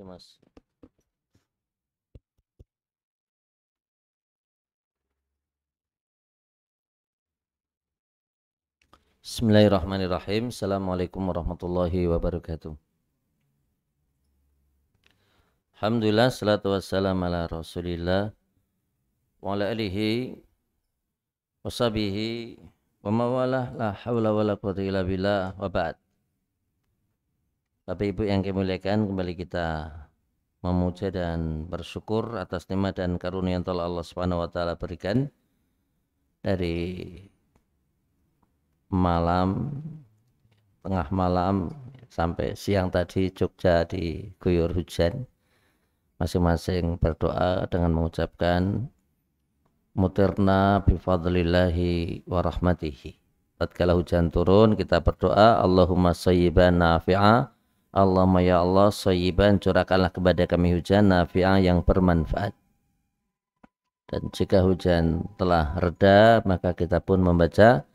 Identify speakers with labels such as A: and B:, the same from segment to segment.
A: Mas. Bismillahirrahmanirrahim. Assalamualaikum warahmatullahi wabarakatuh. Alhamdulillah, salatu wassalam ala rasulillah wa ala alihi wa sahbihi wa mawalah la hawla wa la quwwata illa billah wa ba'd. Bapak Ibu yang kami muliakan, kembali kita memuja dan bersyukur atas nikmat dan karunia yang telah Allah Subhanahu wa taala berikan dari malam, tengah malam sampai siang tadi Jogja diguyur hujan. Masing-masing berdoa dengan mengucapkan mutirna bifadlillahi wa rahmatihi. Tatkala hujan turun kita berdoa Allahumma sayyiban nafi'a. Allahumma ya Allah sayyiban, curahkanlah kepada kami hujan nafi'a yang bermanfaat. Dan jika hujan telah reda maka kita pun membaca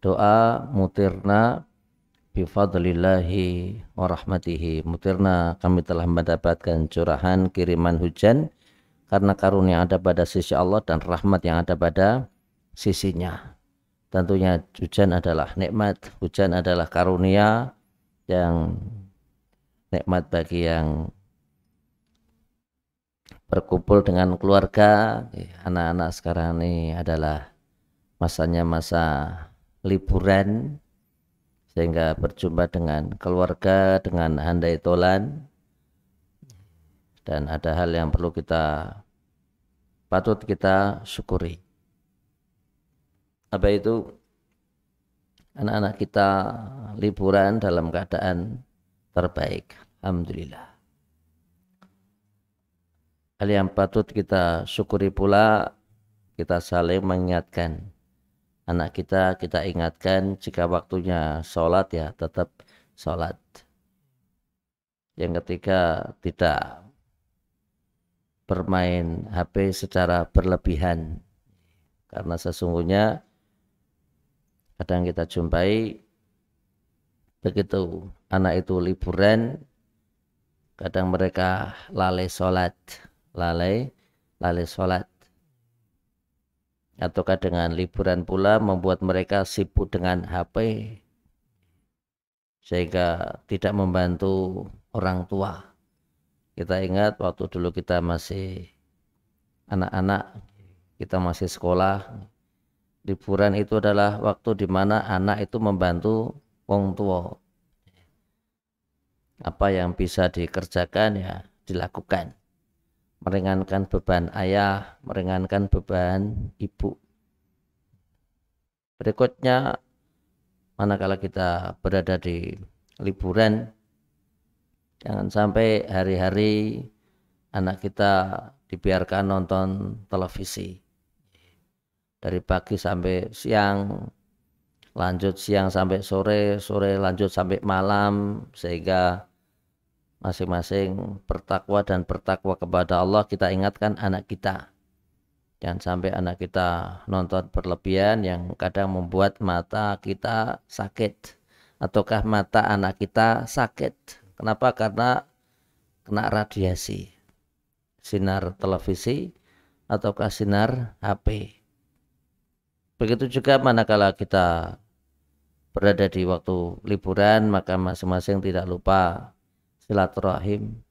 A: doa mutirna bifadlillahi wa rahmatihi. Mutirna, kami telah mendapatkan curahan kiriman hujan karena karunia yang ada pada sisi Allah dan rahmat yang ada pada sisinya. Tentunya hujan adalah nikmat, hujan adalah karunia yang nikmat bagi yang berkumpul dengan keluarga. Anak-anak sekarang ini adalah masanya masa liburan, sehingga berjumpa dengan keluarga dengan handai tolan, dan ada hal yang patut kita syukuri. Apa itu? Anak-anak kita liburan dalam keadaan terbaik, alhamdulillah. Hal yang patut kita syukuri pula, kita saling mengingatkan anak kita ingatkan jika waktunya sholat ya tetap sholat. Yang ketiga, tidak bermain HP secara berlebihan, karena sesungguhnya kadang kita jumpai begitu anak itu liburan, kadang mereka lalai sholat, ataukah dengan liburan pula membuat mereka sibuk dengan HP sehingga tidak membantu orang tua. Kita ingat waktu dulu kita masih anak-anak, kita masih sekolah, liburan itu adalah waktu di mana anak itu membantu orang tua. Apa yang bisa dikerjakan ya dilakukan, meringankan beban ayah, meringankan beban ibu. Berikutnya, manakala kita berada di liburan, jangan sampai hari-hari anak kita dibiarkan nonton televisi dari pagi sampai siang, lanjut siang sampai sore, sore lanjut sampai malam, sehingga masing-masing bertakwa dan bertakwa kepada Allah. Kita ingatkan anak kita, jangan sampai anak kita nonton berlebihan yang kadang membuat mata kita sakit, ataukah mata anak kita sakit. Kenapa? Karena kena radiasi sinar televisi ataukah sinar HP. Begitu juga manakala kita berada di waktu liburan, maka masing-masing tidak lupa silaturahim,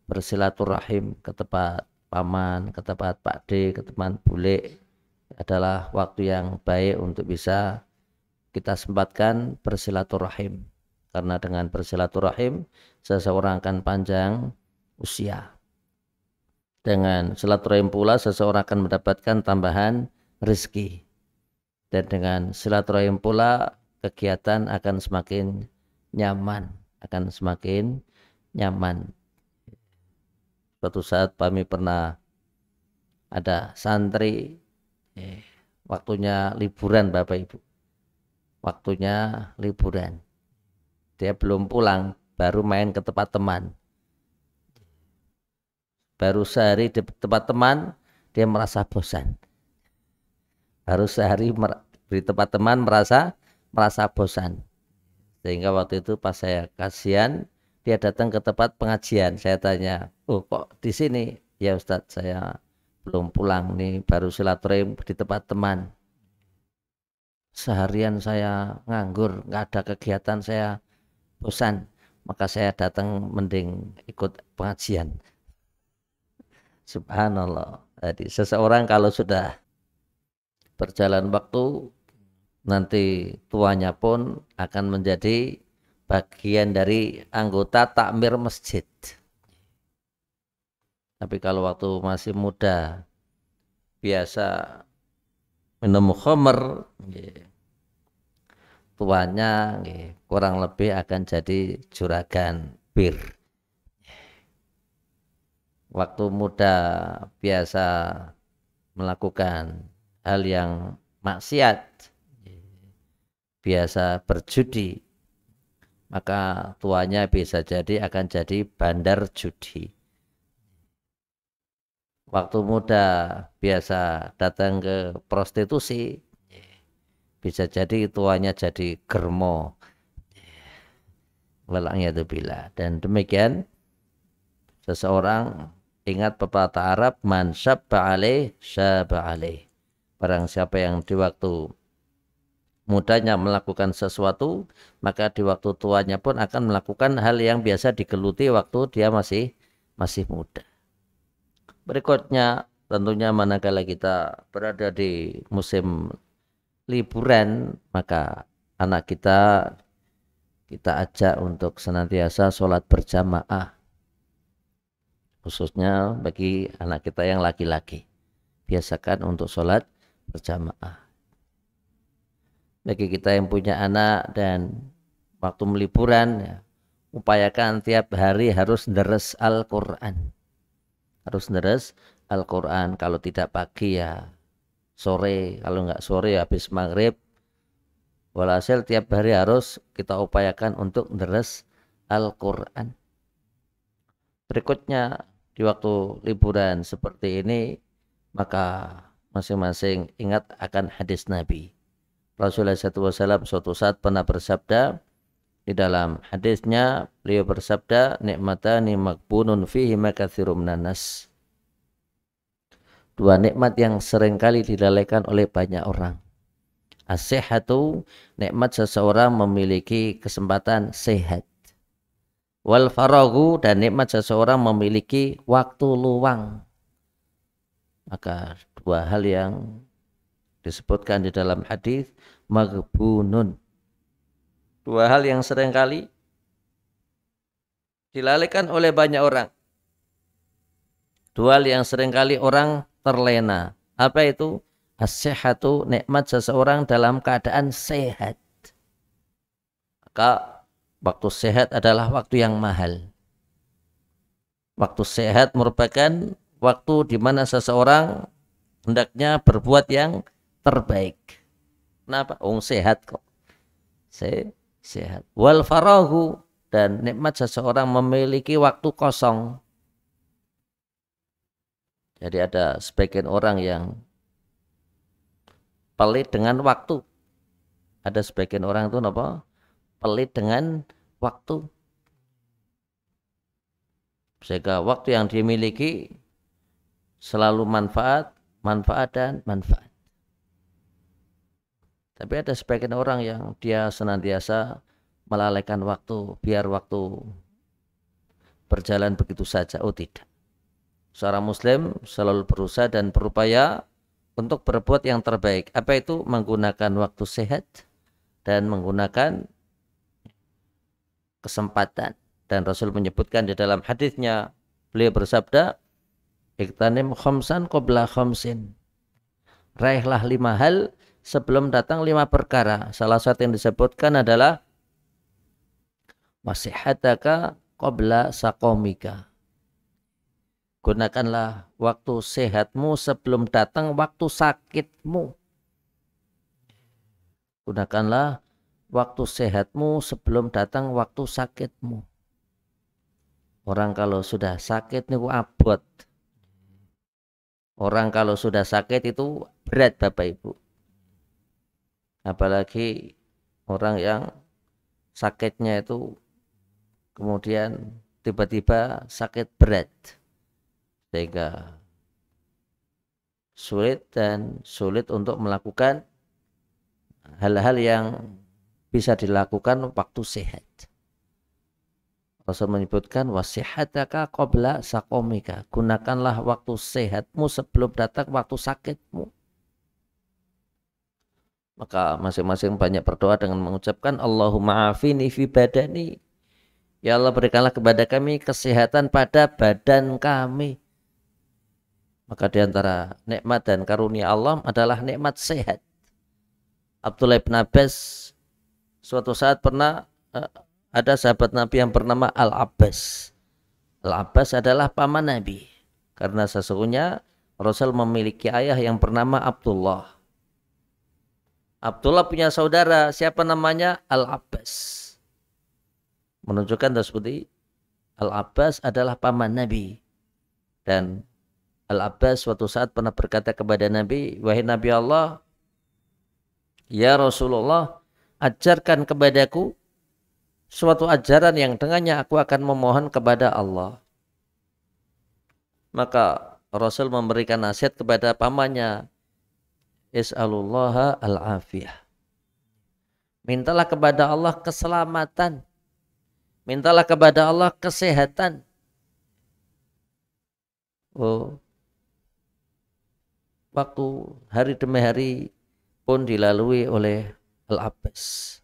A: bersilaturahim ke tempat paman, ke tempat Pak D, ke tempat bule, adalah waktu yang baik untuk bisa kita sempatkan bersilaturahim. Karena dengan bersilaturahim seseorang akan panjang usia. Dengan silaturahim pula seseorang akan mendapatkan tambahan rezeki. Dan dengan silaturahim pula kegiatan akan semakin nyaman. Suatu saat kami pernah ada santri, waktunya liburan Bapak Ibu, waktunya liburan, dia belum pulang, baru main ke tempat teman, baru sehari di tempat teman dia merasa bosan, baru sehari di tempat teman merasa bosan. Sehingga waktu itu pas saya kasihan, dia datang ke tempat pengajian. Saya tanya, oh kok di sini? Ya Ustadz, saya belum pulang nih, baru silaturahim di tempat teman. Seharian saya nganggur, nggak ada kegiatan, saya bosan. Maka saya datang mending ikut pengajian. Subhanallah. Jadi seseorang kalau sudah berjalan waktu, nanti tuanya pun akan menjadi bagian dari anggota takmir masjid. Tapi kalau waktu masih muda, biasa minum khamr, tuanya kurang lebih akan jadi juragan bir. Waktu muda biasa melakukan hal yang maksiat, biasa berjudi, maka tuanya bisa jadi akan jadi bandar judi. Waktu muda biasa datang ke prostitusi, bisa jadi tuanya jadi germo. Walangnya itu bila. Dan demikian seseorang ingat pepatah Arab, man syabba alaih syabba alaih. Barang siapa yang di waktu mudanya melakukan sesuatu, maka di waktu tuanya pun akan melakukan hal yang biasa digeluti waktu dia masih muda. Berikutnya tentunya manakala kita berada di musim liburan, maka anak kita ajak untuk senantiasa sholat berjamaah, khususnya bagi anak kita yang laki-laki. Biasakan untuk sholat berjamaah. Bagi kita yang punya anak dan waktu liburan, ya, upayakan tiap hari harus deres Al-Quran. Harus deres Al-Quran. Kalau tidak pagi ya sore, kalau nggak sore ya habis maghrib. Walhasil tiap hari harus kita upayakan untuk deres Al-Quran. Berikutnya di waktu liburan seperti ini, maka masing-masing ingat akan hadis Nabi. Rasulullah SAW suatu saat pernah bersabda, di dalam hadisnya beliau bersabda, nikmatani maghbunun fihi katsirun minan nas. Dua nikmat yang seringkali dilalaikan oleh banyak orang. As-sihhatu, nikmat seseorang memiliki kesempatan sehat. Wal faraghu, dan nikmat seseorang memiliki waktu luang. Maka dua hal yang disebutkan di dalam hadis maghbunun. Dua hal yang seringkali dilalaikan oleh banyak orang. Dua hal yang seringkali orang terlena. Apa itu? As-sihhatu, nikmat seseorang dalam keadaan sehat. Maka waktu sehat adalah waktu yang mahal. Waktu sehat merupakan waktu di mana seseorang hendaknya berbuat yang terbaik. Kenapa? Sehat kok. Sehat. Wal farahu, dan nikmat seseorang memiliki waktu kosong. Jadi ada sebagian orang yang pelit dengan waktu. Ada sebagian orang itu apa? Pelit dengan waktu. Sehingga waktu yang dimiliki selalu manfaat dan manfaat. Tapi ada sebagian orang yang dia senantiasa melalaikan waktu, biar waktu berjalan begitu saja. Oh tidak. Seorang muslim selalu berusaha dan berupaya untuk berbuat yang terbaik. Apa itu? Menggunakan waktu sehat dan menggunakan kesempatan. Dan Rasul menyebutkan di dalam hadisnya, beliau bersabda, "Iktanim khamsan qabla khamsin." Raihlah 5 hal sebelum datang 5 perkara. Salah satu yang disebutkan adalah wasihataka qabla saqomika. Gunakanlah waktu sehatmu sebelum datang waktu sakitmu. Gunakanlah waktu sehatmu sebelum datang waktu sakitmu. Orang kalau sudah sakit niku abot. Orang kalau sudah sakit itu berat Bapak Ibu. Apalagi orang yang sakitnya itu kemudian tiba-tiba sakit berat sehingga sulit untuk melakukan hal-hal yang bisa dilakukan waktu sehat. Rasul menyebutkan wasihataka qabla saqomika, gunakanlah waktu sehatmu sebelum datang waktu sakitmu. Maka masing-masing banyak berdoa dengan mengucapkan Allahumma afini fi badani, ya Allah berikanlah kepada kami kesehatan pada badan kami. Maka diantara nikmat dan karunia Allah adalah nikmat sehat. Abdullah bin Abbas suatu saat pernah ada sahabat Nabi yang bernama Al-Abbas. Al-Abbas adalah paman Nabi. Karena sesungguhnya Rasul memiliki ayah yang bernama Abdullah. Abdullah punya saudara, siapa namanya? Al-Abbas. Menunjukkan seperti Al-Abbas adalah paman Nabi. Dan Al-Abbas suatu saat pernah berkata kepada Nabi, wahai Nabi Allah, ya Rasulullah, ajarkan kepadaku suatu ajaran yang dengannya aku akan memohon kepada Allah. Maka Rasul memberikan nasihat kepada pamannya, Is'alullaha al-afiyah. Mintalah kepada Allah keselamatan. Mintalah kepada Allah kesehatan. Waktu hari demi hari pun dilalui oleh Al-Abbas.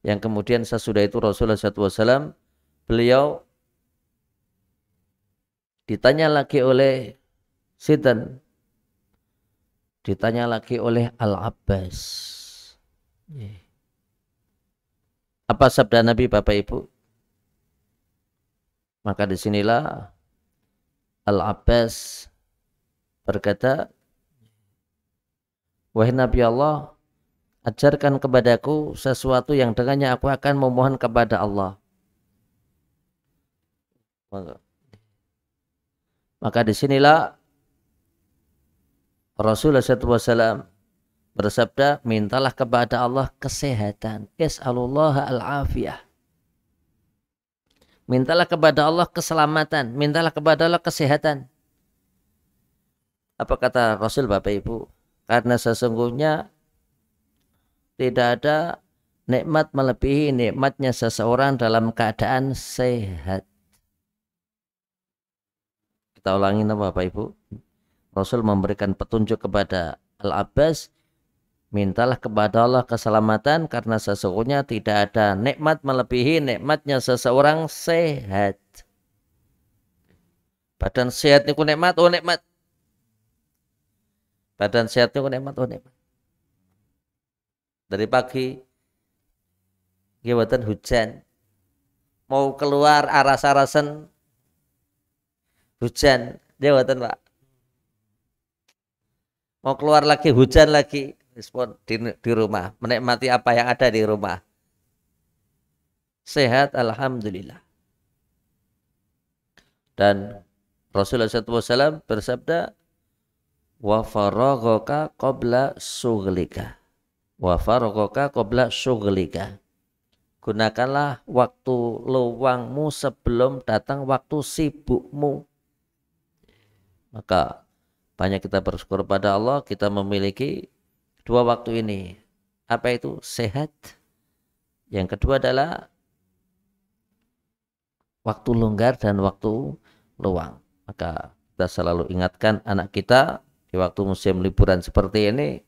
A: Yang kemudian sesudah itu Rasulullah SAW beliau ditanya lagi oleh Sidan, ditanya lagi oleh Al-Abbas. Apa sabda Nabi Bapak Ibu? Maka disinilah Al-Abbas berkata, wahai Nabi Allah, ajarkan kepadaku sesuatu yang dengannya aku akan memohon kepada Allah. Maka disinilah Rasulullah SAW bersabda, mintalah kepada Allah kesehatan. Is'alullaha al-afiyah. Mintalah kepada Allah keselamatan. Mintalah kepada Allah kesehatan. Apa kata Rasul Bapak Ibu? Karena sesungguhnya tidak ada nikmat melebihi nikmatnya seseorang dalam keadaan sehat. Kita ulangi Bapak Ibu. Rasul memberikan petunjuk kepada Al-Abbas, mintalah kepada Allah keselamatan karena sesungguhnya tidak ada nikmat melebihi nikmatnya seseorang sehat. Badan sehat niku nikmat, oh nikmat. Badan sehat niku nikmat, oh nikmat. Dari pagi gawatan hujan, mau keluar aras-arasan hujan, gawatan Pak. Mau keluar lagi hujan lagi, respon di rumah, menikmati apa yang ada di rumah. Sehat alhamdulillah. Dan Rasulullah SAW bersabda, wa faraghaka qabla shughlika. Wa faraghaka qabla shughlika. Gunakanlah waktu luangmu sebelum datang waktu sibukmu. Maka banyak kita bersyukur pada Allah, kita memiliki dua waktu ini. Apa itu? Sehat. Yang kedua adalah waktu longgar dan waktu luang. Maka kita selalu ingatkan anak kita di waktu musim liburan seperti ini,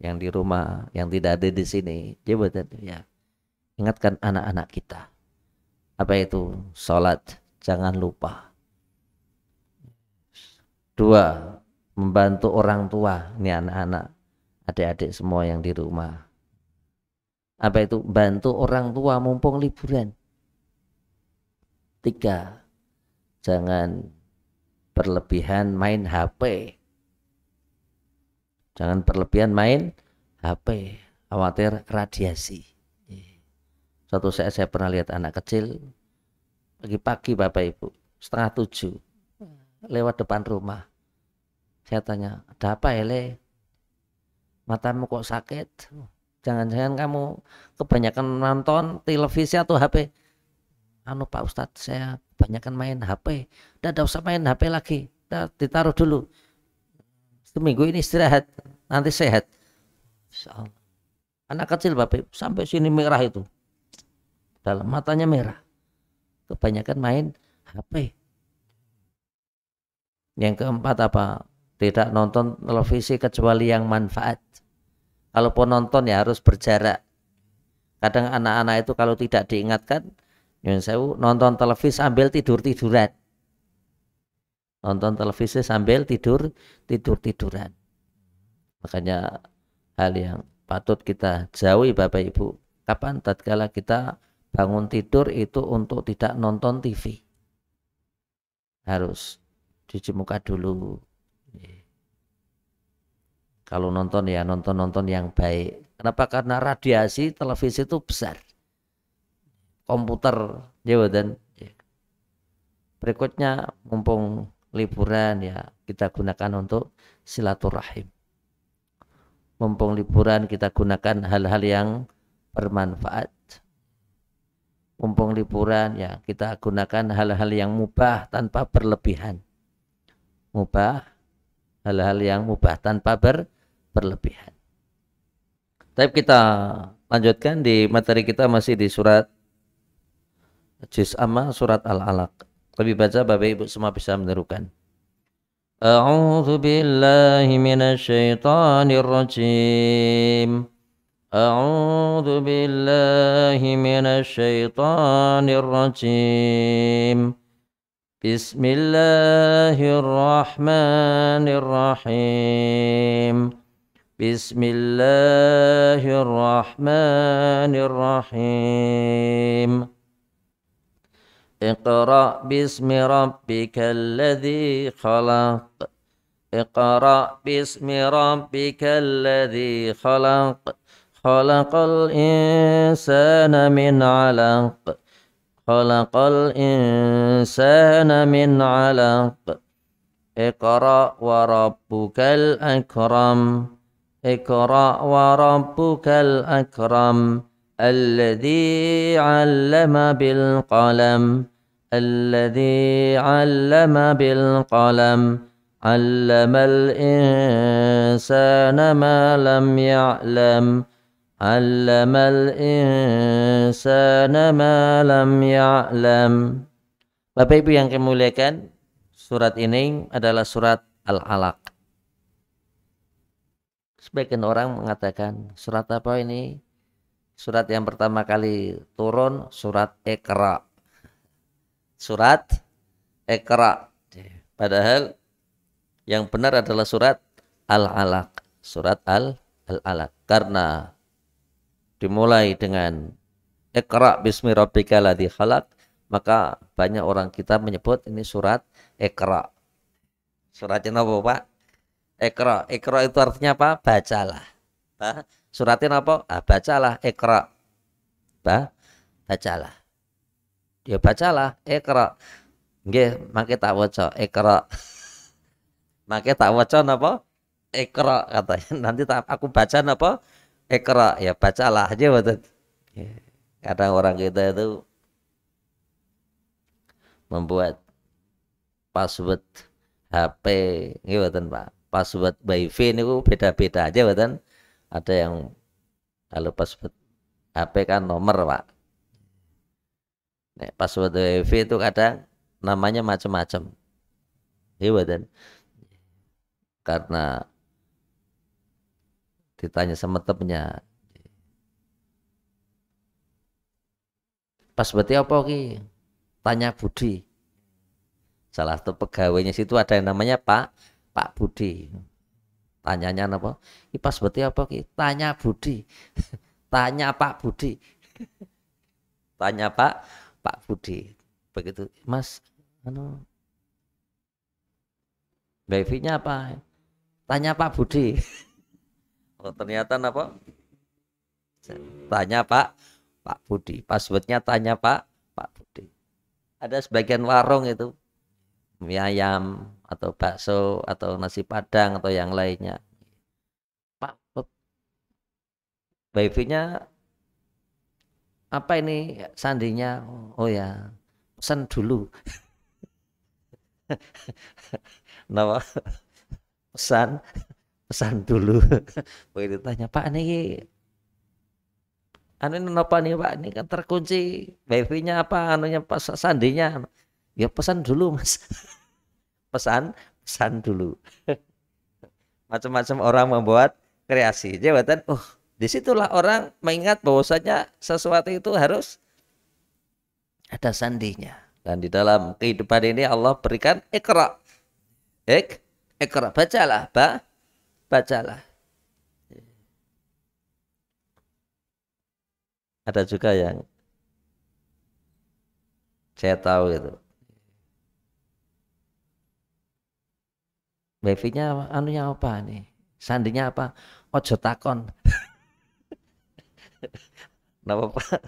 A: yang di rumah, yang tidak ada di sini, ya, ingatkan anak-anak kita. Apa itu? Sholat, jangan lupa. Dua, membantu orang tua. Ini anak-anak, adik-adik semua yang di rumah. Apa itu? Bantu orang tua mumpung liburan. Tiga, jangan berlebihan main HP. Jangan berlebihan main HP, khawatir radiasi. Suatu saat saya pernah lihat anak kecil pagi-pagi Bapak Ibu 6:30 lewat depan rumah. Saya tanya, ada apa Ele? Matamu kok sakit? Jangan-jangan kamu kebanyakan nonton televisi atau HP? anu Pak Ustadz, saya kebanyakan main HP. Udah usah main HP lagi. Udah ditaruh dulu. Seminggu ini istirahat, nanti sehat. Insya Allah. Anak kecil Bapak sampai sini merah itu. Dalam matanya merah. Kebanyakan main HP. Yang keempat apa? Tidak nonton televisi kecuali yang manfaat. Kalaupun nonton ya harus berjarak. Kadang anak-anak itu kalau tidak diingatkan, nonton televisi sambil tidur-tiduran. Nonton televisi sambil tidur-tiduran. Makanya hal yang patut kita jauhi Bapak Ibu. Kapan tatkala kita bangun tidur itu untuk tidak nonton TV. Harus cuci muka dulu. Kalau nonton ya nonton yang baik. Kenapa? Karena radiasi televisi itu besar. Komputer, ya dan berikutnya mumpung liburan ya kita gunakan untuk silaturahim. Mumpung liburan kita gunakan hal-hal yang bermanfaat. Mumpung liburan ya kita gunakan hal-hal yang mubah tanpa berlebihan. Mubah, hal-hal yang mubah tanpa berlebihan. Tapi kita lanjutkan di materi kita masih di surat Juz Amma, surat Al-Alaq. Lebih baca Bapak Ibu semua bisa menirukan. A'udzu billahi minasyaitonir rajim. A'udzu billahi minasyaitonir rajim. Bismillahirrahmanirrahim. Bismillahirrahmanirrahim. Iqra bismi rabbikal ladzi khalaq. Iqra bismi rabbikal ladzi khalaq. Khalaqal insana min 'alaq. Khalaqal insana min 'alaq. Iqra wa rabbukal akram. Iqra wa rabbukal akram. Alladzi 'allama bil qalam. Alladzi 'allama bil qalam. 'Allamal insana ma lam ya'lam. 'Allamal insana ma lam ya'lam. Bapak Ibu yang kami muliakan, surat ini adalah surat Al-Alaq. Sebagian orang mengatakan surat apa ini? Surat yang pertama kali turun surat Iqra. Surat Iqra. Padahal yang benar adalah surat Al-Alaq. Surat Al-Alaq. Karena dimulai dengan Iqra bismi rabbikal ladzi khalaq, maka banyak orang kita menyebut ini surat Iqra. Suratnya apa Pak? Iqra. Iqra itu artinya apa? Bacalah. Suratnya apa? Bacalah. Iqra. Bacalah. Ya bacalah. Iqra. Nggih, mangke tak waca Iqra. Mangke tak waca napa? Iqra katanya. Nanti aku baca napa? Iqra. Ya bacalah aja betul. Kadang orang kita itu membuat password HP nggih mboten Pak. Password WiFi niku beda-beda aja mboten. Ada yang kalau password HP kan nomor Pak. Nek password WiFi itu kadang namanya macam-macam. Nggih mboten. Karena ditanya sama temennya, passwordnya apa ki? Tanya Budi. Salah satu pegawainya situ ada yang namanya Pak Budi. Tanyanya apa? Ini passwordnya apa ki? Tanya Budi. Tanya Pak Budi. Tanya Pak Budi. Begitu, Mas, wifi-nya apa? Tanya Pak Budi. Oh, ternyata apa? Tanya Pak Budi. Passwordnya tanya Pak Budi. Ada sebagian warung itu mie ayam atau bakso atau nasi padang atau yang lainnya. Pak, wifi-nya Apa ini sandinya? Oh ya, pesan dulu. Kenapa? Pesan, pesan dulu. Begitu tanya, Pak ini anu ini apa nih Pak? Ini kan terkunci. Wifi-nya apa? Anunya pas sandinya. Ya pesan dulu Mas. Pesan, pesan dulu. Macam-macam orang membuat kreasi. Jabatan, disitulah orang mengingat bahwasanya sesuatu itu harus ada sandinya. Dan di dalam kehidupan ini Allah berikan ikra. Ikra, bacalah, bacalah. Ada juga yang saya tahu itu. Wifi-nya anunya apa nih? Sandinya apa? Ojo takon. Napa Pak?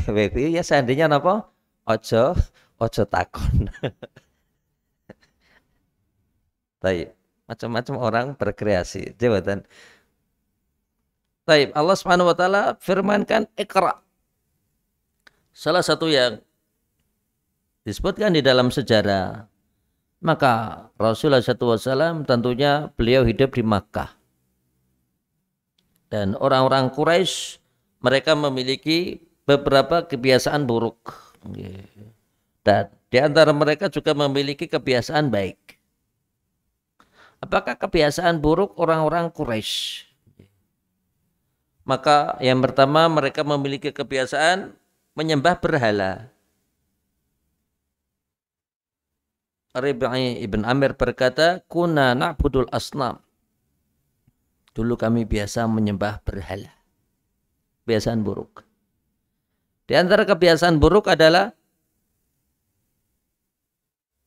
A: Wifi ya sandinya napa? Ojo, ojo takon. Baik, macam-macam orang berkreasi. Jabatan. Baik, Allah Subhanahu wa taala firmankan Iqra. Salah satu yang disebutkan di dalam sejarah, maka Rasulullah SAW tentunya beliau hidup di Makkah. Dan orang-orang Quraisy mereka memiliki beberapa kebiasaan buruk. Dan di antara mereka juga memiliki kebiasaan baik. Apakah kebiasaan buruk orang-orang Quraisy? Maka yang pertama mereka memiliki kebiasaan menyembah berhala. Rabi'i ibn Amir berkata, "Kuna na'budul asnam." Dulu kami biasa menyembah berhala. Kebiasaan buruk. Di antara kebiasaan buruk adalah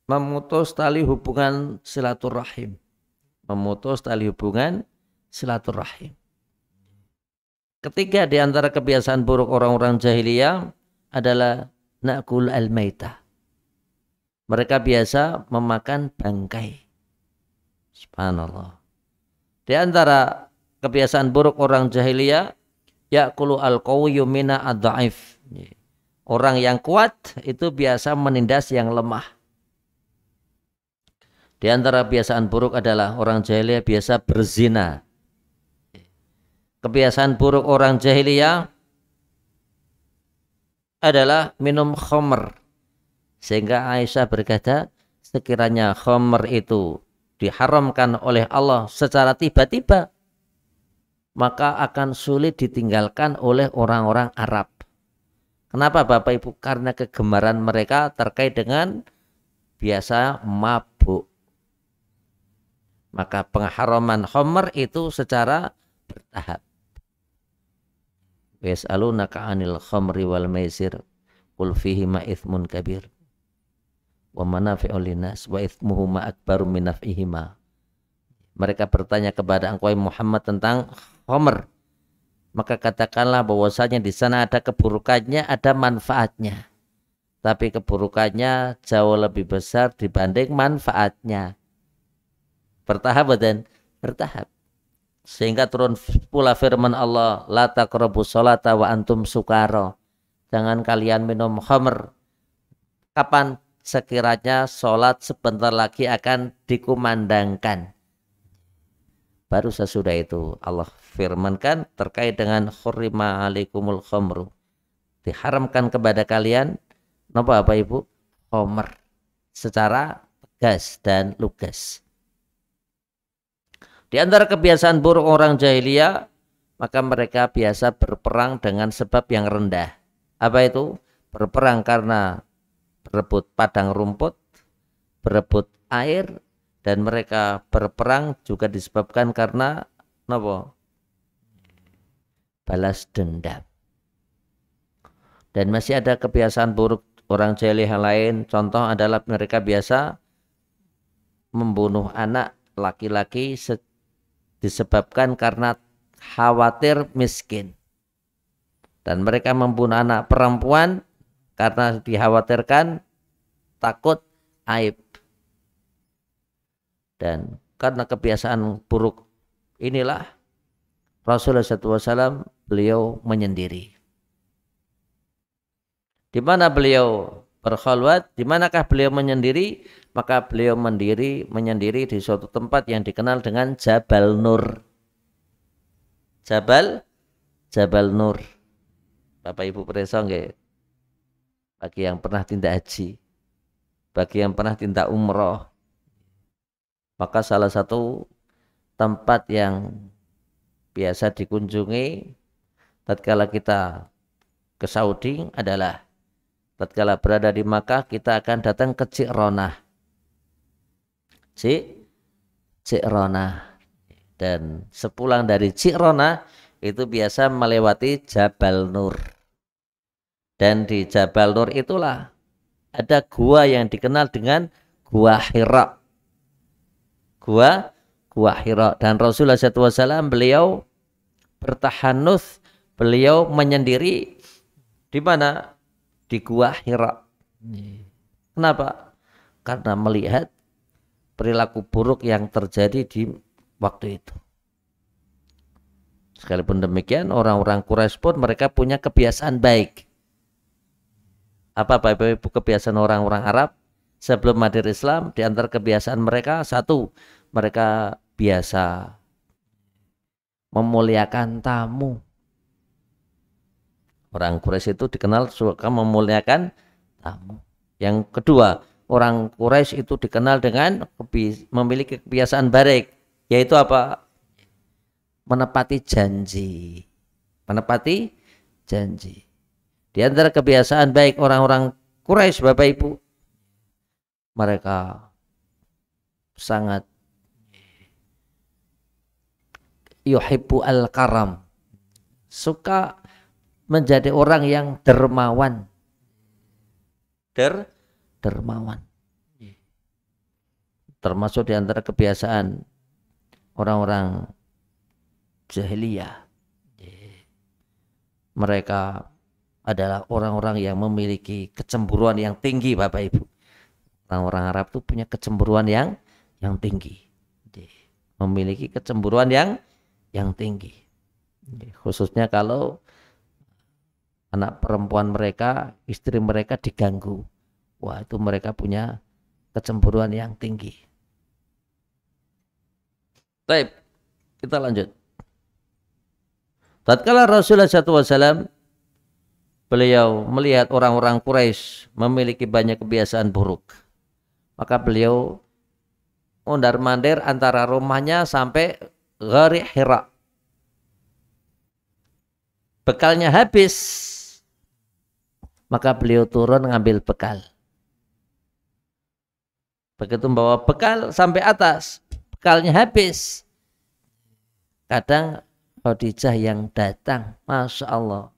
A: memutus tali hubungan silaturahim. Memutus tali hubungan silaturahim. Ketiga di antara kebiasaan buruk orang-orang jahiliyah adalah na'kul al-maitah. Mereka biasa memakan bangkai. Subhanallah. Di antara kebiasaan buruk orang jahiliyah, ya'kulu al-qawiyyu mina ad-dha'if. Orang yang kuat itu biasa menindas yang lemah. Di antara kebiasaan buruk adalah orang jahiliyah biasa berzina. Kebiasaan buruk orang jahiliyah adalah minum khamr. Sehingga Aisyah berkata, sekiranya khamr itu diharamkan oleh Allah secara tiba-tiba, maka akan sulit ditinggalkan oleh orang-orang Arab. Kenapa Bapak Ibu? Karena kegemaran mereka terkait dengan biasa mabuk. Maka pengharaman khamr itu secara bertahap. Yas'alunaka 'anil khamri wal maisir qul fihima itsmun kabir wa manafi'u linnas wa itsmuhuma akbaru min naf'ihima. Mereka bertanya kepada engkau Muhammad tentang khamr, maka katakanlah bahwasanya di sana ada keburukannya, ada manfaatnya. Tapi keburukannya jauh lebih besar dibanding manfaatnya. Bertahap dan bertahap. Sehingga turun pula firman Allah, la taqrabus sholata wa antum sukara. Jangan kalian minum khamr. Kapan? Sekiranya sholat sebentar lagi akan dikumandangkan. Baru sesudah itu Allah firmankan terkait dengan hurrima alaikumul khamru. Diharamkan kepada kalian apa Ibu? Khamr. Secara tegas dan lugas. Di antara kebiasaan buruk orang jahiliyah, maka mereka biasa berperang dengan sebab yang rendah. Apa itu? Berperang karena berebut padang rumput, berebut air, dan mereka berperang juga disebabkan karena apa? Balas dendam. Dan masih ada kebiasaan buruk orang jahiliyah lain. Contoh adalah mereka biasa membunuh anak laki-laki disebabkan karena khawatir miskin. Dan mereka membunuh anak perempuan karena dikhawatirkan takut aib. Dan karena kebiasaan buruk inilah Rasulullah SAW beliau menyendiri. Di mana beliau berkhalwat, di manakah beliau menyendiri? Maka beliau menyendiri di suatu tempat yang dikenal dengan Jabal Nur. Jabal Nur. Bapak Ibu pirsa nggih? Bagi yang pernah tindak haji, bagi yang pernah tindak umroh, maka salah satu tempat yang biasa dikunjungi tatkala kita ke Saudi adalah tatkala berada di Makkah kita akan datang ke Ji'ronah. Ji'ronah. Dan sepulang dari Ji'ronah itu biasa melewati Jabal Nur. Dan di Jabal Nur itulah ada gua yang dikenal dengan Gua Hira. Gua Hira. Dan Rasulullah SAW beliau bertahannuts, beliau menyendiri di mana? Di Gua Hira. Kenapa? Karena melihat perilaku buruk yang terjadi di waktu itu. Sekalipun demikian, orang-orang Quraisy pun mereka punya kebiasaan baik. Apa Bapak Ibu kebiasaan orang-orang Arab sebelum hadir Islam? Di antara kebiasaan mereka, satu, mereka biasa memuliakan tamu. Orang Quraisy itu dikenal suka memuliakan tamu. Yang kedua, orang Quraisy itu dikenal dengan memiliki kebiasaan baik, yaitu apa? Menepati janji. Menepati janji. Di antara kebiasaan baik orang-orang Quraisy, Bapak Ibu, mereka sangat yuhibbu al-karam, suka menjadi orang yang dermawan. Dermawan. Termasuk di antara kebiasaan orang-orang jahiliyah. Mereka adalah orang-orang yang memiliki kecemburuan yang tinggi, Bapak Ibu. Orang-orang Arab itu punya kecemburuan yang tinggi. Memiliki kecemburuan yang tinggi. Khususnya kalau anak perempuan mereka, istri mereka diganggu. Wah, itu mereka punya kecemburuan yang tinggi. Baik, kita lanjut. Tatkala Rasulullah SAW beliau melihat orang-orang Quraisy memiliki banyak kebiasaan buruk, maka beliau mondar-mandir antara rumahnya sampai Ghari Hira. Bekalnya habis, maka beliau turun ngambil bekal. Begitu membawa bekal sampai atas, bekalnya habis. Kadang Khadijah yang datang, Masya Allah.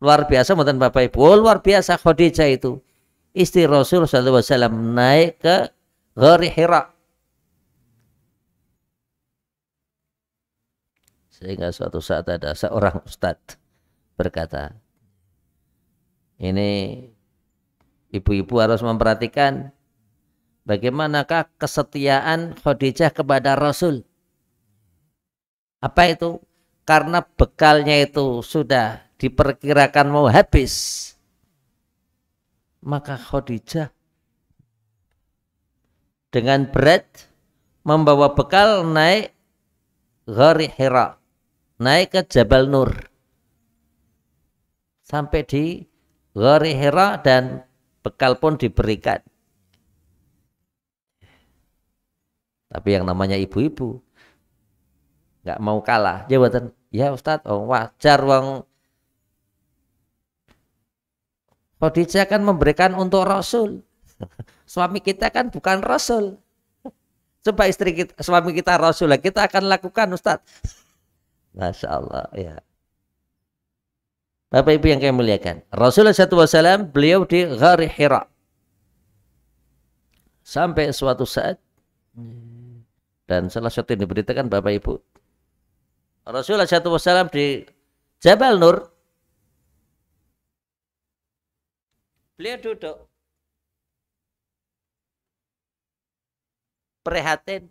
A: Luar biasa, bukan Bapak Ibu, luar biasa Khadijah itu. Istri Rasul SAW naik ke Ghari Hira. Sehingga suatu saat ada seorang ustadz berkata, ini ibu-ibu harus memperhatikan bagaimanakah kesetiaan Khadijah kepada Rasul. Apa itu? Karena bekalnya itu sudah diperkirakan mau habis, maka Khadijah dengan berat membawa bekal naik Ghari Hira, naik ke Jabal Nur, sampai di Ghari Hira dan bekal pun diberikan. Tapi yang namanya ibu-ibu nggak mau kalah, jawatan, ya Ustadz, oh wajar wong Khadijah kan memberikan untuk Rasul. Suami kita kan bukan Rasul. Coba istri kita, suami kita Rasul, kita akan lakukan Ustadz. Masya Allah ya. Bapak Ibu yang kami muliakan, Rasulullah SAW beliau di Ghari Hira sampai suatu saat, dan salah satu yang diberitakan Bapak Ibu, Rasulullah SAW di Jabal Nur, beliau duduk prihatin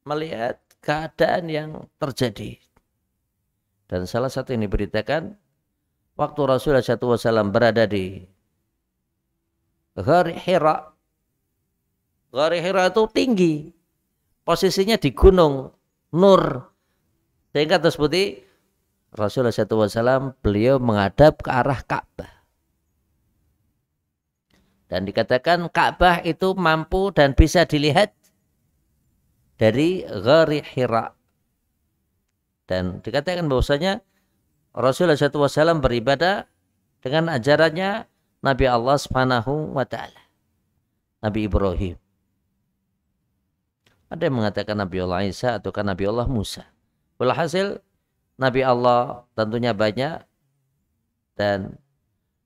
A: melihat keadaan yang terjadi. Dan salah satu yang diberitakan, waktu Rasulullah SAW berada di Ghar Hira. Ghar Hira itu tinggi, posisinya di gunung Nur, sehingga tersebut Rasulullah SAW beliau menghadap ke arah Ka'bah. Dan dikatakan Ka'bah itu mampu dan bisa dilihat dari Ghar Hira. Dan dikatakan bahwasanya Rasulullah SAW beribadah dengan ajarannya Nabi Allah Subhanahu wa Ta'ala, Nabi Ibrahim. Ada yang mengatakan Nabi Allah Isa atau Nabi Allah Musa. Walhasil Nabi Allah tentunya banyak, dan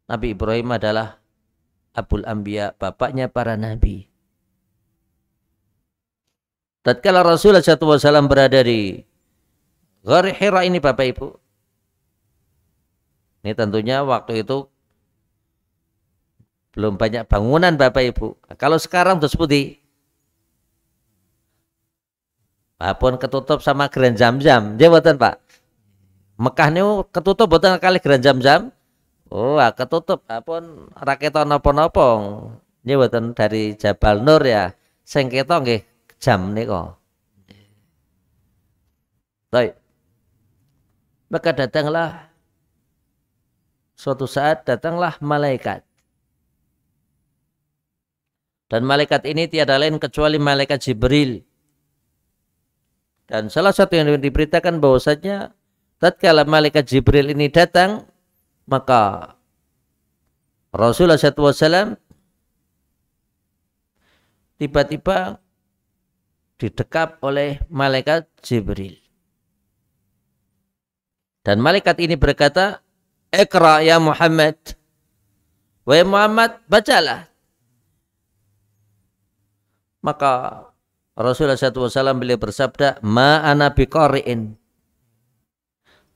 A: Nabi Ibrahim adalah Abul Anbiya, bapaknya para nabi. Tatkala Rasulullah SAW berada di Ghar Hira ini Bapak Ibu, ini tentunya waktu itu belum banyak bangunan Bapak Ibu. Kalau sekarang tersebut pun ketutup sama Grand Zam-Zam, dia buatan Pak. Mekah ini ketutup buatan kali Grand Zam-Zam. Oh, ketutup pun raketo nopo-nopo. Dia buatan dari Jabal Nur ya. Sing keto nggih jam niku. Baik. Maka datanglah suatu saat malaikat. Dan malaikat ini tiada lain kecuali malaikat Jibril. Dan salah satu yang diberitakan bahwasanya tatkala malaikat Jibril ini datang, maka Rasulullah SAW tiba-tiba didekap oleh malaikat Jibril. Dan malaikat ini berkata, "Iqra ya Muhammad." Wahai Muhammad, bacalah. Maka Rasulullah SAW beliau bersabda, "Ma ana biqari'in."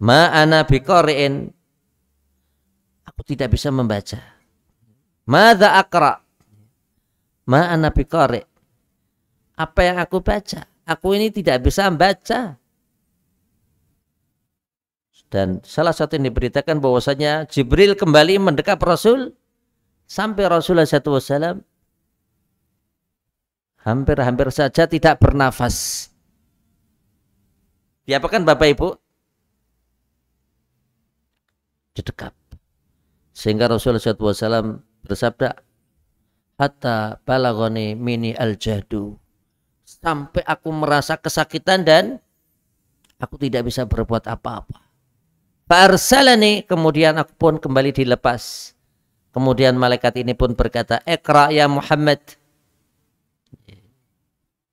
A: Ma ana biqari'in. Aku tidak bisa membaca. Madza aqra? Ma ana biqari'. Apa yang aku baca? Aku ini tidak bisa membaca. Dan salah satu yang diberitakan bahwasanya Jibril kembali mendekap Rasul sampai Rasulullah SAW hampir saja tidak bernafas. Diapakan Bapak Ibu? Didekap. Sehingga Rasulullah SAW bersabda, "Hatta balagoni mini al-jahdu." Sampai aku merasa kesakitan dan aku tidak bisa berbuat apa-apa. Fa'arsalani, kemudian aku pun kembali dilepas. Kemudian malaikat ini pun berkata, "Iqra ya Muhammad."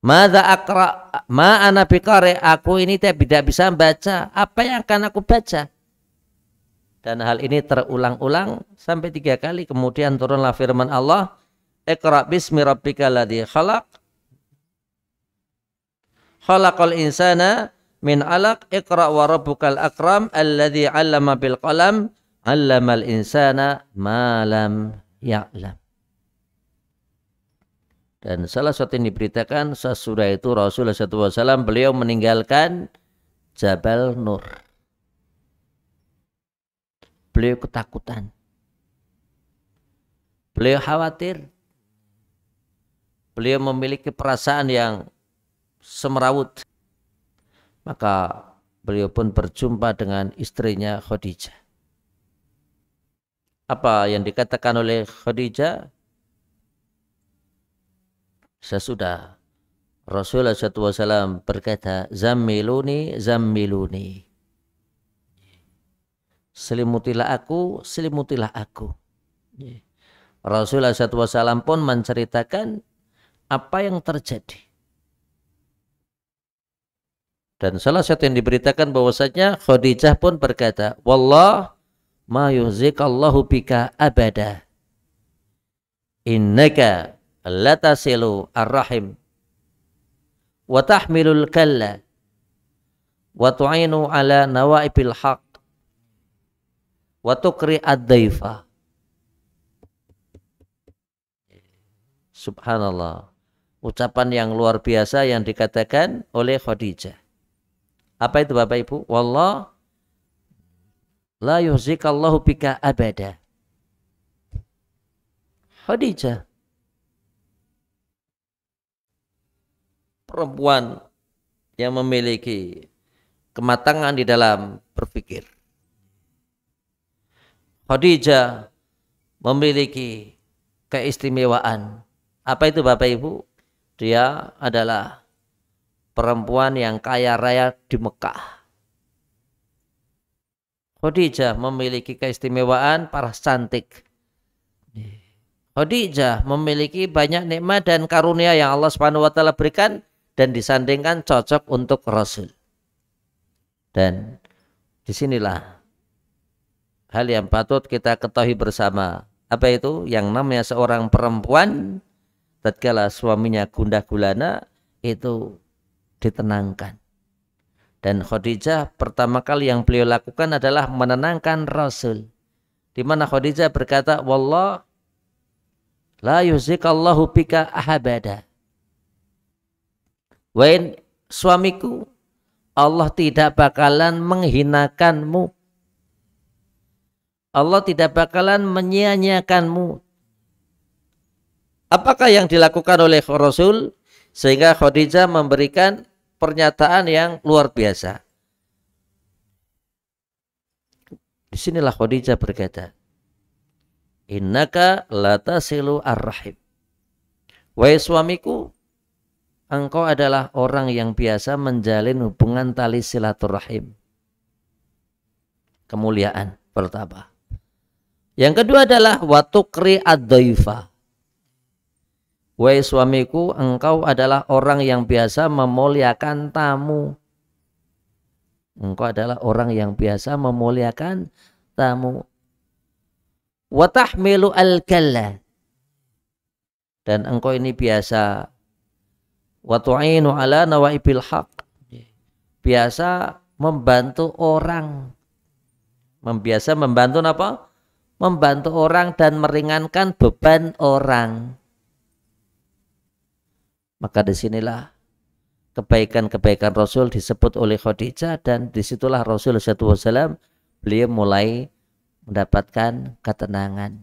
A: Madza aqra? Ma ana biqari. Aku ini tidak bisa membaca. Apa yang akan aku baca? Dan hal ini terulang-ulang sampai 3 kali. Kemudian turunlah firman Allah, "Iqra bismi rabbikal ladzi khalaq. Khalaqal insana min 'alaq. Iqra wa rabbukal akram alladzi 'allama bil qalam. 'Allamal insana ma lam ya'lam." Dan salah satu yang diberitakan sesudah itu Rasulullah SAW beliau meninggalkan Jabal Nur. Beliau ketakutan. Beliau khawatir. Beliau memiliki perasaan yang semerawut. Maka beliau pun berjumpa dengan istrinya Khadijah. Apa yang dikatakan oleh Khadijah? Sesudah Rasulullah SAW berkata, "Zammiluni, zammiluni." Selimutilah aku, selimutilah aku. Rasulullah SAW pun menceritakan apa yang terjadi. Dan salah satu yang diberitakan bahwasanya Khadijah pun berkata, "Wallah ma yuzikallahu bika abada. Innaka latasilu ar-rahim wa tahmilul kalla wa tu'inu ala nawaibil haq wa tuqri ad-daifa." Subhanallah. Ucapan yang luar biasa yang dikatakan oleh Khadijah. Apa itu Bapak Ibu? Wallah, la yuhzikallahu bika abada. Khadijah, perempuan yang memiliki kematangan di dalam berpikir. Khadijah memiliki keistimewaan. Apa itu Bapak Ibu? Dia adalah perempuan yang kaya raya di Mekah. Khadijah memiliki keistimewaan paras cantik. Khadijah memiliki banyak nikmat dan karunia yang Allah Subhanahu wa taala berikan dan disandingkan cocok untuk Rasul. Dan disinilah hal yang patut kita ketahui bersama. Apa itu? Yang namanya seorang perempuan tatkala suaminya gundah gulana itu ditenangkan. Dan Khadijah pertama kali yang beliau lakukan adalah menenangkan Rasul. Di mana Khadijah berkata, "Wallah la yuzikallahu bika ahabada." Wahai suamiku, Allah tidak bakalan menghinakanmu. Allah tidak bakalan menyia-nyiakanmu. Apakah yang dilakukan oleh Rasul sehingga Khadijah memberikan pernyataan yang luar biasa? Disinilah Khadijah berkata, "Innaka latasilu ar-rahim." Wahai suamiku, engkau adalah orang yang biasa menjalin hubungan tali silaturahim. Kemuliaan pertama. Yang kedua adalah watukri ad-dhaifa. Wahai suamiku, engkau adalah orang yang biasa memuliakan tamu. Engkau adalah orang yang biasa memuliakan tamu. Watahmilu al-kalla. Dan engkau ini biasa watu'inu ala nawaibil haq. Biasa membantu orang. Biasa membantu apa? Membantu orang dan meringankan beban orang. Maka disinilah kebaikan-kebaikan Rasul disebut oleh Khadijah, dan disitulah Rasul SAW beliau mulai mendapatkan ketenangan.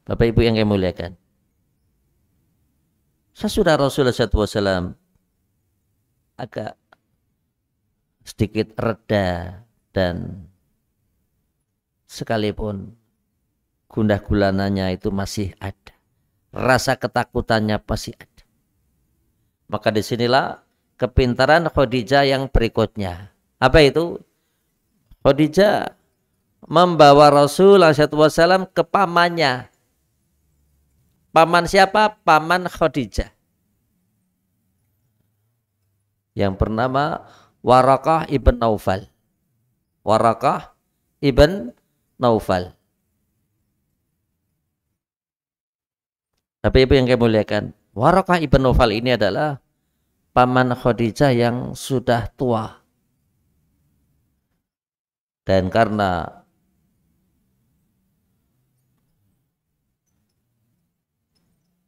A: Bapak Ibu yang kami muliakan, sesudah Rasulullah SAW agak sedikit reda dan sekalipun gundah gulananya itu masih ada, rasa ketakutannya masih ada, maka disinilah kepintaran Khadijah yang berikutnya. Apa itu? Khadijah membawa Rasulullah SAW ke pamannya. Paman siapa? Paman Khadijah yang bernama Waraqah ibn Naufal. Waraqah ibn Naufal. Bapak Ibu yang kami muliakan, Waraqah ibn Naufal ini adalah paman Khadijah yang sudah tua. Dan karena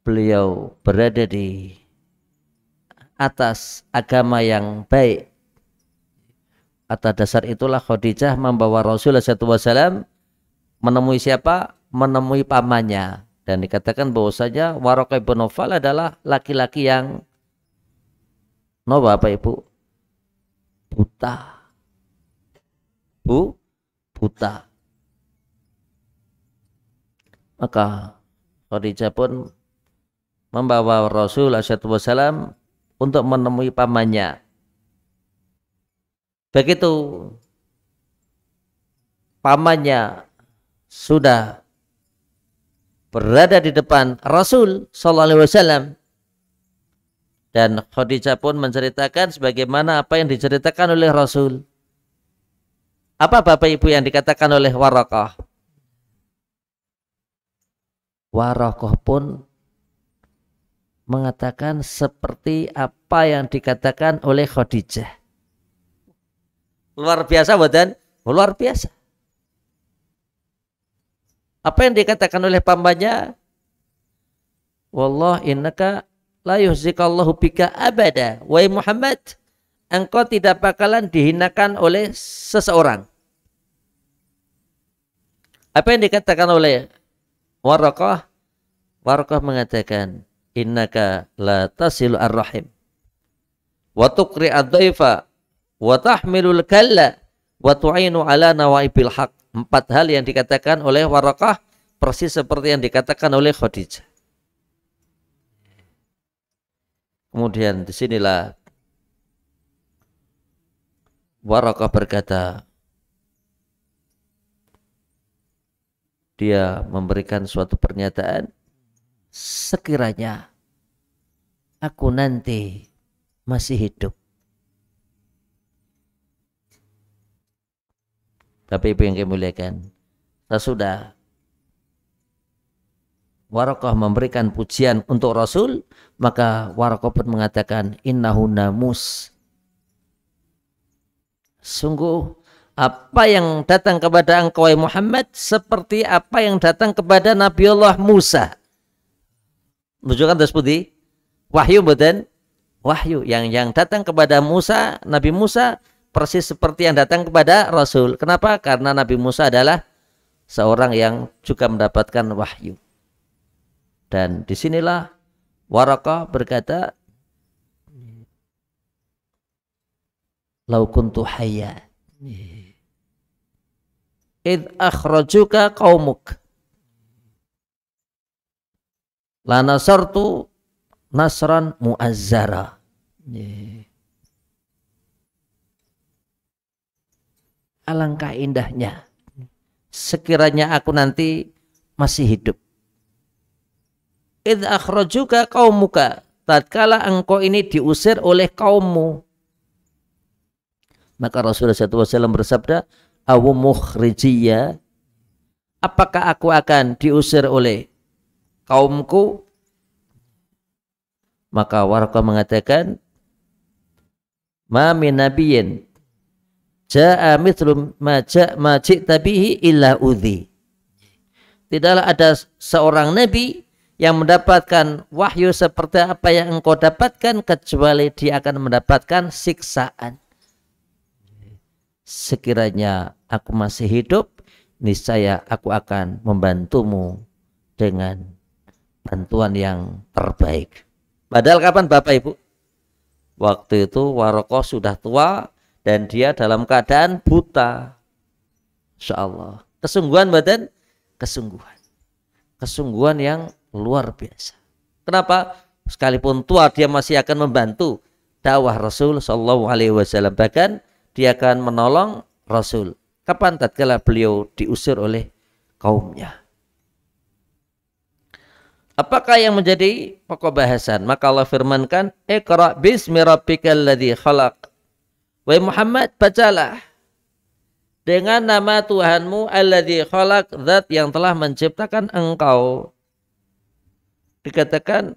A: beliau berada di atas agama yang baik, atas dasar itulah Khadijah membawa Rasulullah SAW menemui siapa? Menemui pamannya. Dan dikatakan bahwasanya Waraqah ibn Naufal adalah laki-laki yang Bapak Ibu, buta. Buta. Maka Khadijah pun membawa Rasulullah SAW untuk menemui pamannya. Begitu pamannya sudah berada di depan Rasul SAW, dan Khadijah pun menceritakan sebagaimana apa yang diceritakan oleh Rasul. Apa Bapak Ibu yang dikatakan oleh Waraqah? Waraqah pun mengatakan seperti apa yang dikatakan oleh Khadijah. Luar biasa bukan? Luar biasa. Apa yang dikatakan oleh pamannya? Wallah innaka la yuhzikallahu bika abada. Wahai Muhammad, engkau tidak bakalan dihinakan oleh seseorang. Apa yang dikatakan oleh Waraqah? Waraqah mengatakan, innaka la tasilu ar-rahim wa tuqri ad-dhaifa wa tahmilul kalla wa tu'inu ala nawaibil haq. 4 hal yang dikatakan oleh Waraqah persis seperti yang dikatakan oleh Khadijah. Kemudian disinilah Waraqah berkata, dia memberikan suatu pernyataan, sekiranya aku nanti masih hidup. Tapi ibu yang kemuliakan, sesudah Waraqah memberikan pujian untuk Rasul, maka Waraqah pun mengatakan, innahu namus. Sungguh apa yang datang kepada engkau Muhammad seperti apa yang datang kepada Nabiullah Musa. Menunjukkan tersebut wahyu, betul? Wahyu yang datang kepada Musa, Nabi Musa persis seperti yang datang kepada Rasul. Kenapa? Karena Nabi Musa adalah seorang yang juga mendapatkan wahyu. Dan disinilah Waraqah berkata, lau kuntu hayya id akhrajuka qaumuk la nasartu nasran muazzara. Alangkah indahnya sekiranya aku nanti masih hidup. Id akhrajuka qaumuka, tatkala engkau ini diusir oleh kaummu. Maka Rasulullah SAW bersabda, awu mukhrijiyya, apakah aku akan diusir oleh kaumku? Maka Waraqah mengatakan, ma min nabiyyin jaa mithlu ma ji'ta bihi illa udhi. Tidaklah ada seorang nabi yang mendapatkan wahyu seperti apa yang engkau dapatkan, kecuali dia akan mendapatkan siksaan. Sekiranya aku masih hidup, niscaya aku akan membantumu dengan bantuan yang terbaik. Padahal kapan Bapak Ibu? Waktu itu Waraqah sudah tua dan dia dalam keadaan buta. Insya Allah. Kesungguhan badan, kesungguhan yang luar biasa. Kenapa? Sekalipun tua dia masih akan membantu dakwah Rasul Shallallahu Alaihi Wasallam. Bahkan dia akan menolong Rasul. Kapan? Tatkala beliau diusir oleh kaumnya. Apakah yang menjadi pokok bahasan? Maka Allah firmankan, Iqra bismi rabbikal ladzi khalaq. Wahai Muhammad, bacalah dengan nama Tuhanmu alladzi khalaq, zat yang telah menciptakan engkau. Dikatakan,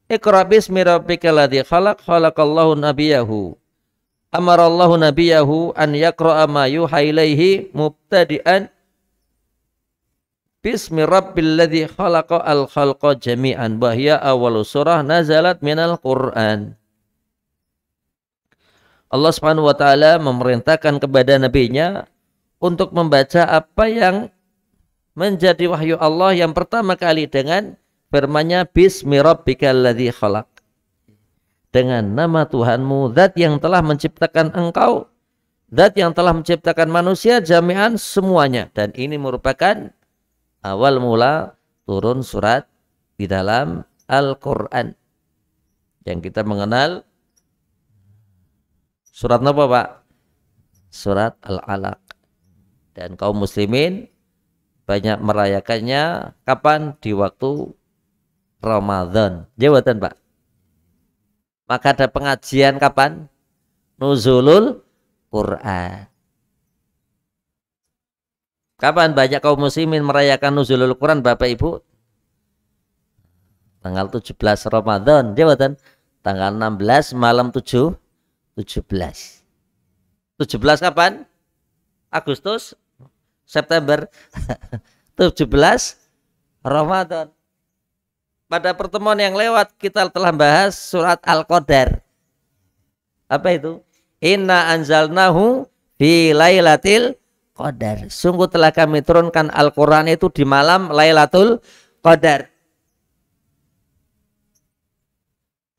A: Iqra bismi rabbikal ladzi khalaq, khalaqallahu nabiyahu. Amarallahu nabiyahu an yaqra'a ma yuha ilaihi mubtadi'an bismi rabbil ladzi khalaqa al khalqa jami'an wa hiya awwalu surah nazalat minal Qur'an. Allah Subhanahu wa taala memerintahkan kepada nabinya untuk membaca apa yang menjadi wahyu Allah yang pertama kali dengan firman-Nya bismi rabbikal ladzi khalaq. Dengan nama Tuhanmu, zat yang telah menciptakan engkau, zat yang telah menciptakan manusia jami'an semuanya. Dan ini merupakan awal mula turun surat di dalam Al-Quran yang kita mengenal surat apa Pak? Surat Al-Alaq. Dan kaum muslimin banyak merayakannya kapan? Di waktu Ramadan. Jawatan Pak. Maka ada pengajian kapan? Nuzulul Quran. Kapan banyak kaum muslimin merayakan Nuzulul Quran Bapak Ibu? Tanggal 17 Ramadan. Jawatan. Tanggal 16 malam 17. 17 kapan? Agustus? September? 17 Ramadan. Pada pertemuan yang lewat kita telah bahas surat Al-Qadar. Apa itu? Inna anzalnahu fi lailatul qadar. Sungguh telah kami turunkan Al-Quran itu di malam Lailatul Qadar.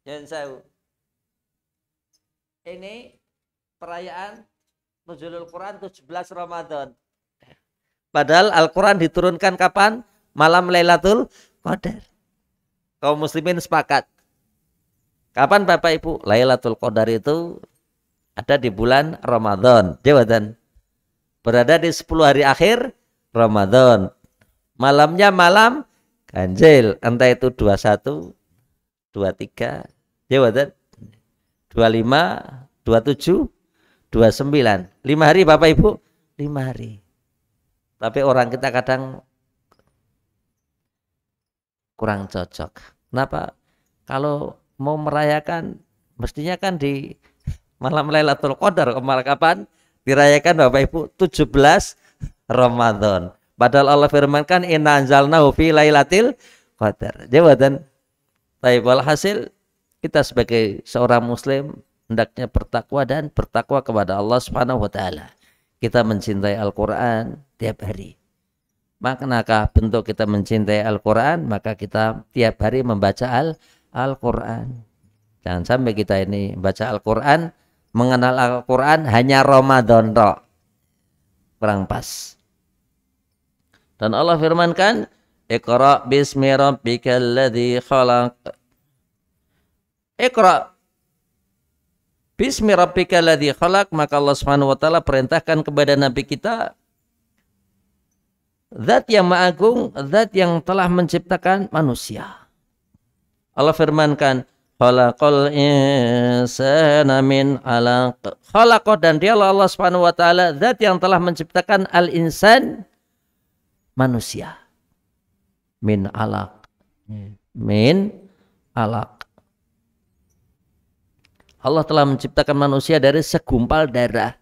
A: Jangan tahu. Ini perayaan Nuzulul Quran 17 Ramadan. Padahal Al-Quran diturunkan kapan? Malam Lailatul Qadar. Kaum muslimin sepakat. Kapan Bapak Ibu? Lailatul Qadar itu ada di bulan Ramadan. Jawaban. Berada di 10 hari akhir Ramadan. Malamnya malam ganjil. Entah itu 21, 23, jawaban. 25, 27, 29. 5 hari Bapak Ibu? 5 hari. Tapi orang kita kadang kurang cocok. Kenapa? Kalau mau merayakan mestinya kan di malam Lailatul Qadar. Kemarin kapan dirayakan Bapak Ibu? 17 Ramadan. Padahal Allah firmankan inna anzalnahu fi lailatil qadar. Jawaban. Baik, walhasil kita sebagai seorang muslim hendaknya bertakwa dan bertakwa kepada Allah Subhanahu wa taala. Kita mencintai Al-Qur'an tiap hari. Maknakah bentuk kita mencintai Al-Quran? Maka kita tiap hari membaca Al-Quran. Jangan sampai kita ini baca Al-Quran, mengenal Al-Quran hanya Ramadan tok. Kurang pas. Dan Allah firmankan, Iqra bismi rabbikal ladzi khalaq. Iqra bismi rabbikal ladzi khalaq. Maka Allah Subhanahu wa taala perintahkan kepada nabi kita, Zat yang Maha Agung, zat yang telah menciptakan manusia. Allah firmankan, Khalaqal insana min 'alaq. Khalaqa, dan dialah Allah Subhanahu wa taala zat yang telah menciptakan al-insan, manusia. Min 'alaq. Min 'alaq. Allah telah menciptakan manusia dari segumpal darah.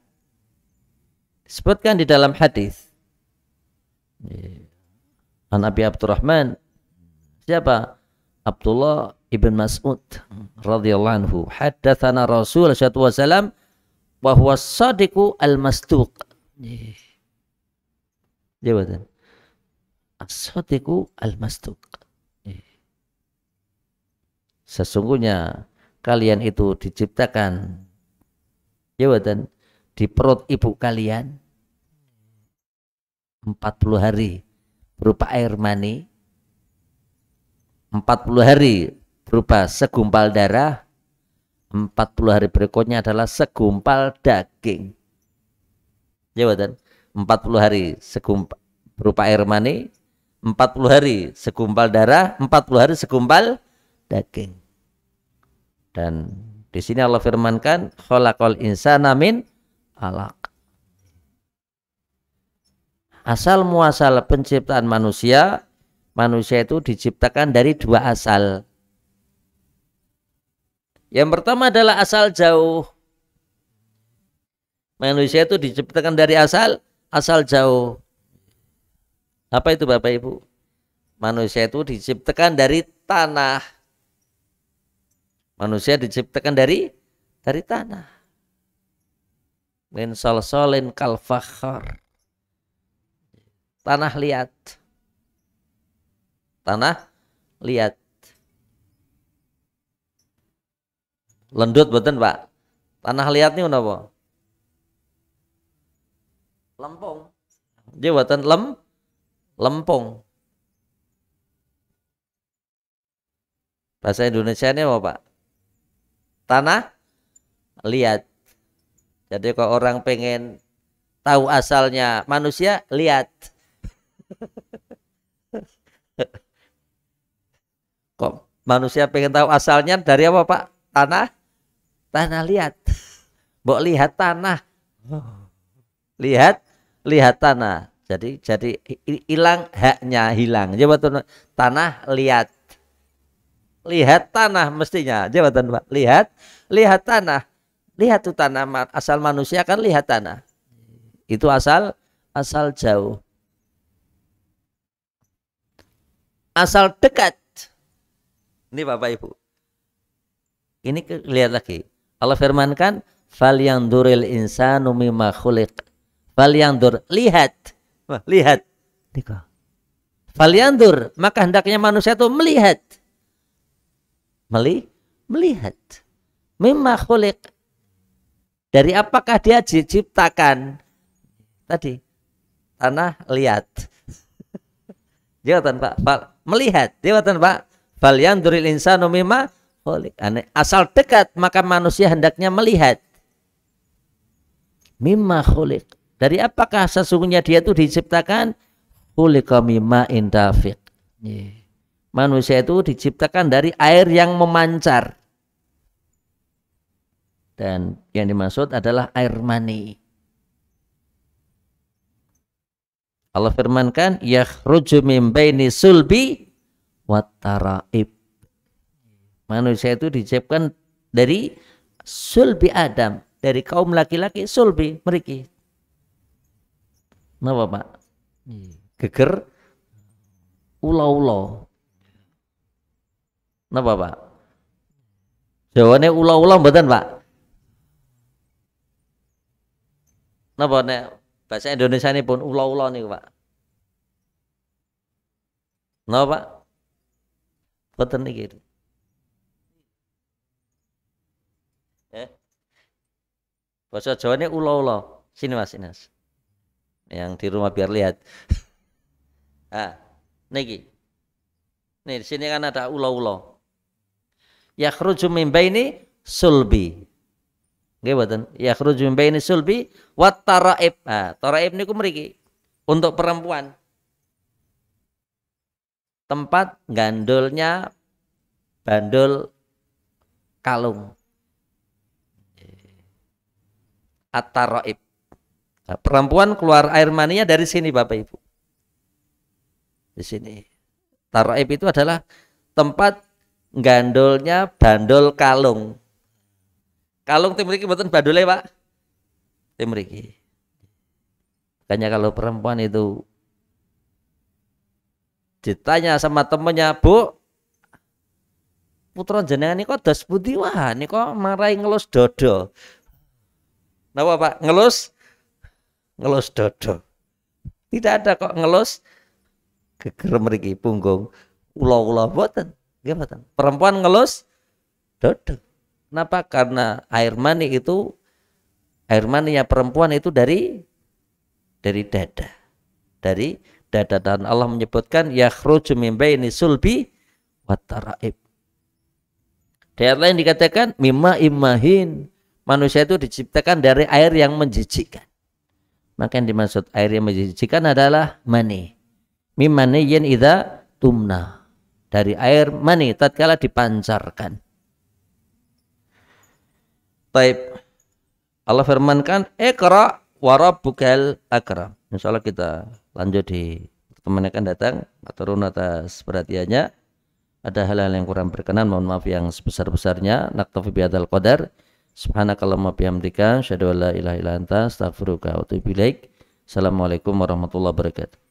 A: Disebutkan di dalam hadis. An Abi Abdurrahman, siapa? Abdullah ibn Mas'ud radhiyallahu anhu, haddatsana Rasul sallallahu alaihi wasallam wa huwa as-sadiqu al-masduq. Jawaban. As-sadiqu al-masduq. Sesungguhnya kalian itu diciptakan, jawaban, di perut ibu kalian 40 hari berupa air mani, 40 hari berupa segumpal darah, 40 hari berikutnya adalah segumpal daging. Jawaban, 40 hari berupa air mani, 40 hari segumpal darah, 40 hari segumpal daging. Dan di sini Allah firmankan, khalaqal insana min 'alaq. Asal muasal penciptaan manusia, manusia itu diciptakan dari dua asal. Yang pertama adalah asal jauh. Manusia itu diciptakan dari asal jauh. Apa itu Bapak Ibu? Manusia itu diciptakan dari tanah. Manusia diciptakan dari tanah. Min salsalin kal fakhar. Tanah liat. Tanah liat. Lendut betul Pak. Tanah liat ini apa? Lempung. Dia buatan lempung. Bahasa Indonesia ini apa Pak? Tanah liat. Jadi kalau orang pengen tahu asalnya manusia, lihat. Kok manusia pengen tahu asalnya dari apa Pak? Tanah liat. Mbok lihat tanah. Lihat tanah. Jadi hilang haknya, hilang. Jabatan tanah liat. Lihat tanah mestinya. Jabatan Pak. Lihat tanah. Lihat tuh tanah, asal manusia kan lihat tanah. Itu asal jauh. Asal dekat. Ini Bapak Ibu. Ini lihat lagi. Allah firmankan, Falyanduril insanu mimma khuliq. Falyandur, lihat. Wah, lihat. Falyandur, maka hendaknya manusia itu melihat. Melihat. Mimma khuliq. Dari apakah dia diciptakan? Tadi tanah lihat. Jawatan Pak, melihat. Jawatan Pak, falyanduril insanu mimma khuliq. Asal dekat maka manusia hendaknya melihat. Mimma khuliq. Dari apakah sesungguhnya dia itu diciptakan? Khuliqa mimma indafiq. Manusia itu diciptakan dari air yang memancar. Dan yang dimaksud adalah air mani. Allah firmankan, yakhruju min baini sulbi wat taraib. Manusia itu diciptakan dari sulbi Adam, dari kaum laki-laki sulbi meriki. Napa Pak? Geger ula-ula. Napa Pak? Jawane ula-ula mboten Pak? Napa nek bahasa Indonesia ini pun ula-ula nih Pak? Napa Pak? Mboten niki. Bahasa Jawa ini ula-ula. Sini Mas, ini Mas. Yang di rumah biar lihat. Niki. Nih di sini kan ada ula-ula. Yakhruju min baini sulbi. Nggih mboten? Yakhruju min baini sulbi wat taraib. Taraib niku mriki untuk perempuan. Tempat gandulnya bandul kalung. At-taraib. Perempuan keluar air maninya dari sini Bapak Ibu. Di sini. Taraib itu adalah tempat gandulnya bandul kalung. Kalung tim mriki mboten bandule Pak. Tim mriki. Makanya kalau perempuan itu ditanya sama temennya, Bu, putra jenengan niku dos pundi? Wah, niku marai ngelus dodo. Napa Pak? Ngelus dodo. Tidak ada kok ngelus geger mriki punggung ula-ula mboten. Nggih mboten. Perempuan ngelus dodo. Kenapa? Karena air maninya perempuan itu dari dada. Dari dada, dan Allah menyebutkan yakhruju min baini sulbi wat taraib. Di ayat lain dikatakan mimma immahin. Manusia itu diciptakan dari air yang menjijikkan. Maka yang dimaksud air yang menjijikkan adalah mani. Mimaniyin idza tumna. Dari air mani tatkala dipancarkan. Baik. Allah firmankan, Iqra wa rabbukal akram. Insyaallah kita lanjut di pertemuan yang akan datang. Maturun atas perhatiannya. Ada hal-hal yang kurang berkenan, mohon maaf yang sebesar-besarnya. Naktafi bihadzal qadar. Subhanakallahumma bihamdika asyhadu an la ilaha illa anta astaghfiruka wa atubu ilaik. Assalamualaikum warahmatullahi wabarakatuh.